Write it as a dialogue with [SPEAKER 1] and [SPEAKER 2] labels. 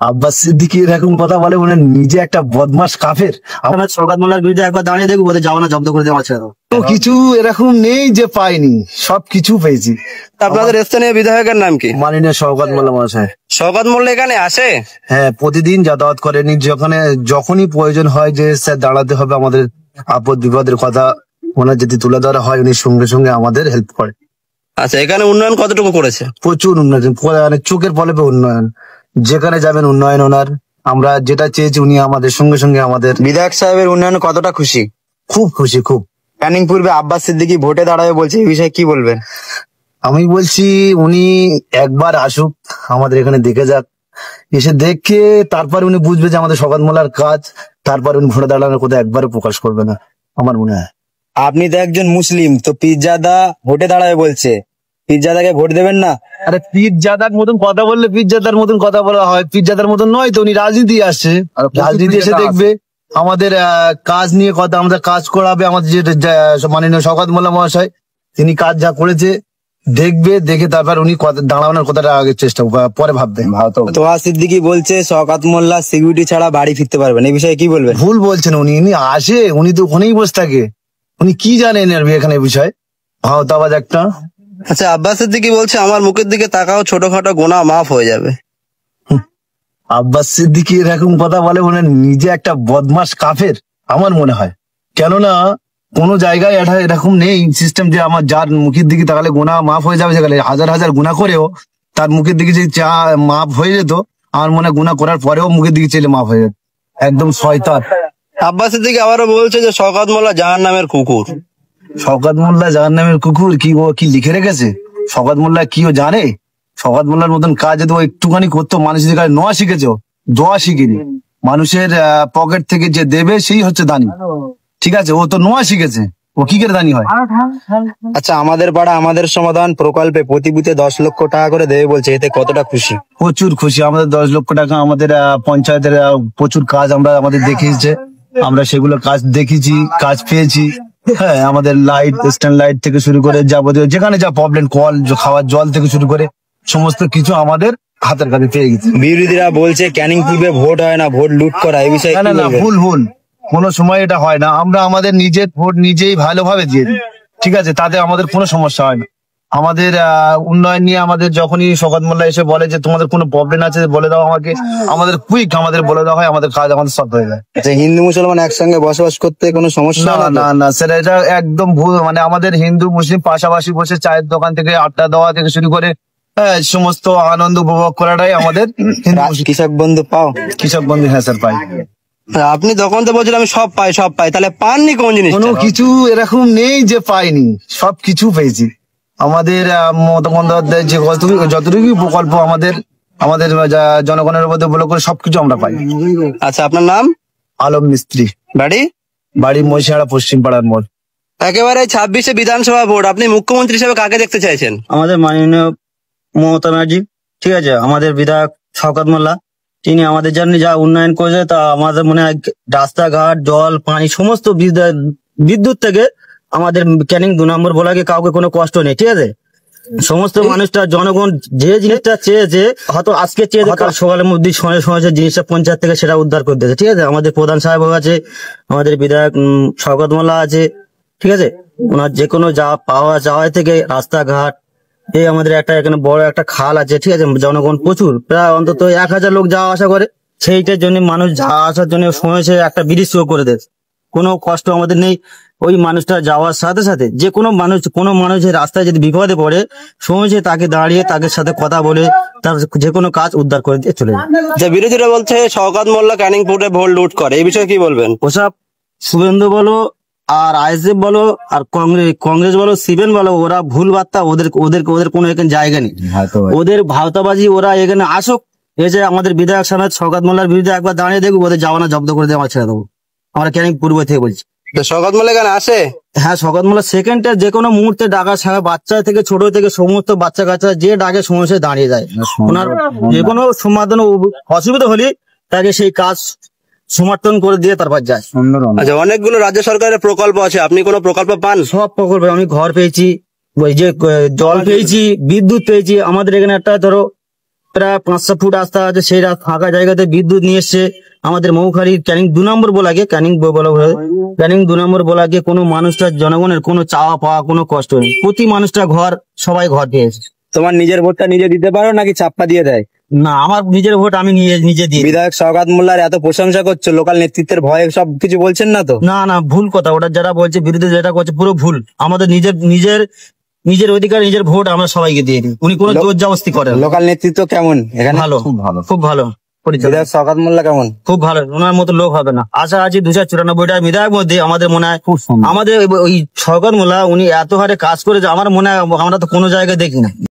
[SPEAKER 1] আব্বাস সিদ্দিকী এরকম কথা বলে মনে হয় নিজে একটা বদমাস কাফের।
[SPEAKER 2] আমরা শওকত মোল্লার বিরুদ্ধে একবার দাঁড়িয়ে দেখবো, ওদের জামানা জব্দ করে দেওয়া ছেড়ে দেবো।
[SPEAKER 1] তো কিছু এরকম নেই যে পাইনি, সবকিছু পেয়েছি।
[SPEAKER 2] আপনাদের স্থানীয় বিধায়কের নাম কি?
[SPEAKER 1] মাননীয় শওকত মোল্লা মহাশয়।
[SPEAKER 2] শওকত মোল্লা এখানে আসে?
[SPEAKER 1] হ্যাঁ, প্রতিদিন যাতায়াত করেনি। যখনই প্রয়োজন হয় যে স্যার দাঁড়াতে হবে, আমাদের আপদ বিপদের কথা ওনার যদি তুলে ধরা হয়, উনি সঙ্গে সঙ্গে আমাদের হেল্প করে।
[SPEAKER 2] আচ্ছা, এখানে উন্নয়ন কতটুকু করেছে?
[SPEAKER 1] প্রচুর উন্নয়ন, মানে চোখের পলকে উন্নয়ন। যেখানে যাবেন উন্নয়ন ওনার। আমরা যেটা চেয়েছি উনি আমাদের সঙ্গে সঙ্গে আমাদের।
[SPEAKER 3] বিধায়ক সাহেবের উন্নয়নে কতটা খুশি?
[SPEAKER 1] খুব খুশি, খুব।
[SPEAKER 3] ক্যানিং পূর্বে আব্বাস সিদ্দিকী ভোটে দাঁড়াবে বলছে, এই বিষয়ে কি বলবেন?
[SPEAKER 1] আমি বলছি উনি একবার আসুক, আমাদের এখানে দেখে যাক। এসে দেখে তারপরে উনি বুঝবে যে আমাদের শওকত মোল্লার কাজ। তারপর উনি ভোটে দাঁড়ানোর কথা একবারও প্রকাশ করবে না, আমার মনে হয়।
[SPEAKER 3] আপনি তো একজন মুসলিম, তো পীরজাদা ভোটে দাঁড়াবে বলছে, পীরজাদাকে ভোট দেবেন না?
[SPEAKER 1] আরে পীরজাদার মতন কথা বললে পীরজাদার মতন কথা বলা হয়? পীরজাদার মতন নয় তো, উনি রাজনীতি আসছে। রাজনীতি এসে দেখবে আমাদের কাজ নিয়ে কথা, আমাদের কাজ করাবে। আমাদের যে মাননীয় শওকত মোল্লা মহাশয়, তিনি কাজ যা করেছে দেখবে, দেখে তারপর উনি দাঁড়ানোর কথাটা আগে চেষ্টা পরে ভাববেন।
[SPEAKER 3] তোহা সিদ্দিকী বলছে শওকত মোল্লা সিকিউরিটি ছাড়া বাড়ি ফিরতে পারবেন, এই বিষয়ে কি বলবেন?
[SPEAKER 1] ভুল বলছেন উনি। উনি আসে, উনি তো ওখানেই বসে থাকে। উনি কি জানেন এখানে বিষয়? ভাওতাবাজ একটা।
[SPEAKER 2] আচ্ছা, আব্বাস সিদ্দিকী বলছে আমার মুখের দিকে তাকাও, ছোটখাটো গুনাহ মাফ হয়ে যাবে।
[SPEAKER 1] আব্বাস সিদ্দিকী এরকম কথা বলে মনে হয় নিজে একটা বদমাস কাফের, আমার মনে হয়। কেননা কোনো জায়গায় এরকম নেই সিস্টেম যে আমার যার মুখের দিকে তাকালে গুনাহ মাফ হয়ে যাবে। সেখানে হাজার হাজার গুনাহ করেও তার মুখের দিকে যদি মাফ হয়ে যেত, আমার মনে হয় গুনাহ করার পরেও মুখের দিকে চেলে মাফ হয়ে যেত। একদম শয়তান।
[SPEAKER 2] আব্বাস সিদ্দিকী আবারও বলছে যে শওকত মোল্লা জাহান্নামের কুকুর।
[SPEAKER 1] শওকত মোল্লা জাহান্নামের কুকুর? ও কি লিখে রেখেছে? শওকত মোল্লা কি ও জানে? শওকত মোল্লার মতন কাজ যদি ও একটুখানি করতো, মানুষের কাছে নোয়া শিখেছে, দোয়া শিখিনি। মানুষের পকেট থেকে যে দেবে সেই হচ্ছে দানি, ঠিক আছে? ও তো নোয়া শিখেছে, ও কি করে দানি হয়?
[SPEAKER 3] আচ্ছা, আমাদের পাড়া আমাদের সমাধান প্রকল্পে প্রতি বুথে 10 লক্ষ টাকা করে দেবে বলছে, এতে কতটা খুশি?
[SPEAKER 1] প্রচুর খুশি। আমাদের 10 লক্ষ টাকা আমাদের পঞ্চায়েতের প্রচুর কাজ আমাদের দেখিয়েছে। আমরা সেগুলো কাজ দেখেছি, কাজ পেয়েছি। হ্যাঁ, আমাদের লাইট, স্ট্যান্ড লাইট থেকে শুরু করে যাবতীয় যেখানে যা প্রবলেম, কল, খাওয়ার জল থেকে শুরু করে সমস্ত কিছু আমাদের হাতের কাছে পেয়ে গেছে।
[SPEAKER 3] বিরোধীরা বলছে ক্যানিং পূর্বে ভোট হয় না, ভোট লুট করা, এই বিষয়ে
[SPEAKER 1] না না, ভুল ভুল। কোনো সময় এটা হয় না। আমরা আমাদের নিজের ভোট নিজেই ভালোভাবে দিয়ে দিই, ঠিক আছে? তাতে আমাদের কোনো সমস্যা হয় না। আমাদের উন্নয়ন নিয়ে আমাদের যখনই শওকত মোল্লা এসে বলে যে তোমাদের কোনো প্রবলেম আছে বলে দাও আমাকে, আমাদের কুইক আমাদের বলে দেওয়া হয়, আমাদের কাজ আমাদের সব হয়ে যায়।
[SPEAKER 3] আচ্ছা, হিন্দু মুসলমান একসঙ্গে বসবাস করতে কোনো সমস্যা?
[SPEAKER 1] না না না স্যার, এটা একদম ভুল। মানে আমাদের হিন্দু মুসলিম পাশাপাশি বসে চায়ের দোকান থেকে আড্ডা দেওয়া থেকে শুরু করে সমস্ত আনন্দ উপভোগ করাটাই আমাদের
[SPEAKER 3] কৃষক বন্ধু পাও?
[SPEAKER 1] কৃষক বন্ধু, হ্যাঁ স্যার, পাই।
[SPEAKER 2] আপনি তখন তো বলছিলেন আমি সব পাই সব পাই, তাহলে পাননি কোন জিনিস?
[SPEAKER 1] কোনো কিছু এরকম নেই যে পাইনি, সবকিছু পেয়েছি। আমাদের মতবন্দ্যোপাধ্যায় যে যতটুকু প্রকল্প আমাদের জনগণের মধ্যে বলে করে সবকিছু আমরা পাই।
[SPEAKER 2] আচ্ছা, আপনার নাম?
[SPEAKER 1] আলম মিস্ত্রি।
[SPEAKER 2] বাড়ি
[SPEAKER 1] মহিষাড়া, পশ্চিম পাড়ার মোড়।
[SPEAKER 2] একেবারে 26শে বিধানসভা ভোট, আপনি মুখ্যমন্ত্রী হিসেবে কাকে দেখতে চাইছেন?
[SPEAKER 4] আমাদের মাননীয় মমতা ব্যানার্জি, ঠিক আছে। আমাদের বিধায়ক শওকত মোল্লা, তিনি আমাদের জন্য যা উন্নয়ন করেছে তা আমাদের মনে হয় রাস্তাঘাট, জল, পানি, সমস্ত বিদ্যুৎ থেকে আমাদের ক্যানিং 2 নম্বর ব্লকে কাউকে কোনো কষ্ট নেই, ঠিক আছে। সমস্ত মানুষটা, জনগণ যে জিনিসটা চেয়েছে, হয়তো আজকে চেয়েছে, কাল সকালের মধ্যে সময় জিনিসটা পঞ্চায়েত থেকে সেটা উদ্ধার করে দিয়েছে, ঠিক আছে। আমাদের প্রধান সাহেব আছে, আমাদের বিধায়ক শওকত মোল্লা আছে, ঠিক আছে। ওনার যে কোনো যা পাওয়া যাওয়া থেকে রাস্তাঘাট, এই আমাদের এখানে বড় একটা খাল আছে, ঠিক আছে। জনগণ প্রচুর, প্রায় অন্তত 1000 লোক যাওয়া আসা করে, সেইটার জন্য মানুষ যাওয়া আসার জন্য সময় একটা ব্রিজ করে দিয়েছে। কোনো কষ্ট আমাদের নেই। ওই মানুষটা যাওয়ার সাথে সাথে যে কোনো মানুষের রাস্তায় যদি বিপদে পড়ে, সময় তাকে দাঁড়িয়ে তাদের সাথে কথা বলে তার যে কোনো কাজ উদ্ধার করে দিয়ে চলে যায়।
[SPEAKER 2] যে বিরোধীরা বলছে শওকত মোল্লা ক্যানিং পূর্বে ভোট লুট করে, এই বিষয়ে কি বলবেন?
[SPEAKER 4] ওসব শুভেন্দু বলো আর আইএসএফ বলো আর কংগ্রেস বলো, সিবেন বলো, ওরা ভুল বার্তা। ওদের কোনো এখানে জায়গা নেই। ওদের ভাওতাবাজি। ওরা এখানে আসুক, এসে আমাদের বিধায়ক সাহেব শওকত মোল্লার বিরুদ্ধে একবার দাঁড়িয়ে দেখবো, ওদের জামানা জব্দ করে দেওয়া ছেড়ে দেবো। আমরা ক্যানিং পূর্ব থেকে বলছি।
[SPEAKER 2] শওকত মোল্লা এখানে আসে?
[SPEAKER 4] হ্যাঁ, শওকত মোল্লা সেকেন্ডে যে কোনো মুহূর্তে ডাকা ছাড়া, বাচ্চা থেকে ছোট থেকে সমস্ত বাচ্চা কাচ্চা যে ডাকে সমস্যায় দাঁড়িয়ে যায়। ওনার যে কোনো সমাধান অসুবিধা হলে তাকে সেই কাজ সমর্থন করে দিয়ে তারপর যায়।
[SPEAKER 2] আচ্ছা, অনেকগুলো রাজ্য সরকারের প্রকল্প আছে, আপনি কোনো প্রকল্প পান?
[SPEAKER 4] সব প্রকল্প আমি ঘর পেয়েছি, ওই যে জল পেয়েছি, বিদ্যুৎ পেয়েছি। আমাদের এখানে একটা ধরো প্রায় 500 ফুট রাস্তা আছে, সেই ফাঁকা জায়গাতে বিদ্যুৎ নিয়ে এসছে আমাদের মৌখালী ক্যানিং 2 নম্বর বলাকে, ক্যানিং বলা হয়, ক্যানিং 2 নম্বর বলাকে কোনো মানুষটার জনগণের কোনো চাওয়া পাওয়া কোনো কষ্ট নেই, প্রতি মানুষটা ঘর, সবাই ঘর পেয়েছে।
[SPEAKER 3] তোমার নিজের ভোটটা নিজে দিতে পারো নাকি চাপ্পা দিয়ে দেয়?
[SPEAKER 4] না, আমার নিজের ভোট আমি নিজে দিই।
[SPEAKER 3] বিধায়ক শওকত মোল্লার এত প্রশংসা করছো, লোকাল নেতৃত্বের ভয়ে সব কিছু বলছেন না তো?
[SPEAKER 4] না না, ভুল কথা, ওটা যারা বলছে বিরুদ্ধে যেটা করছে পুরো ভুল। আমাদের নিজের অধিকার, নিজের ভোট আমরা সবাইকে দিয়ে দিই, উনি কোনো জোর জবরদস্তি করেন।
[SPEAKER 3] লোকাল নেতৃত্ব কেমন এখানে?
[SPEAKER 4] ভালো, খুব ভালো পরিচালনা।
[SPEAKER 3] বিধায়ক শওকত মোল্লা কেমন?
[SPEAKER 4] খুব ভালো, ওনার মতো লোক হবে না। আশা আছি 294টা বিধায়ক মধ্যে আমাদের মনে হয় আমাদের ওই শওকত মোল্লা উনি এত হারে কাজ করে যে আমার মনে হয় আমরা তো কোনো জায়গায় দেখি না।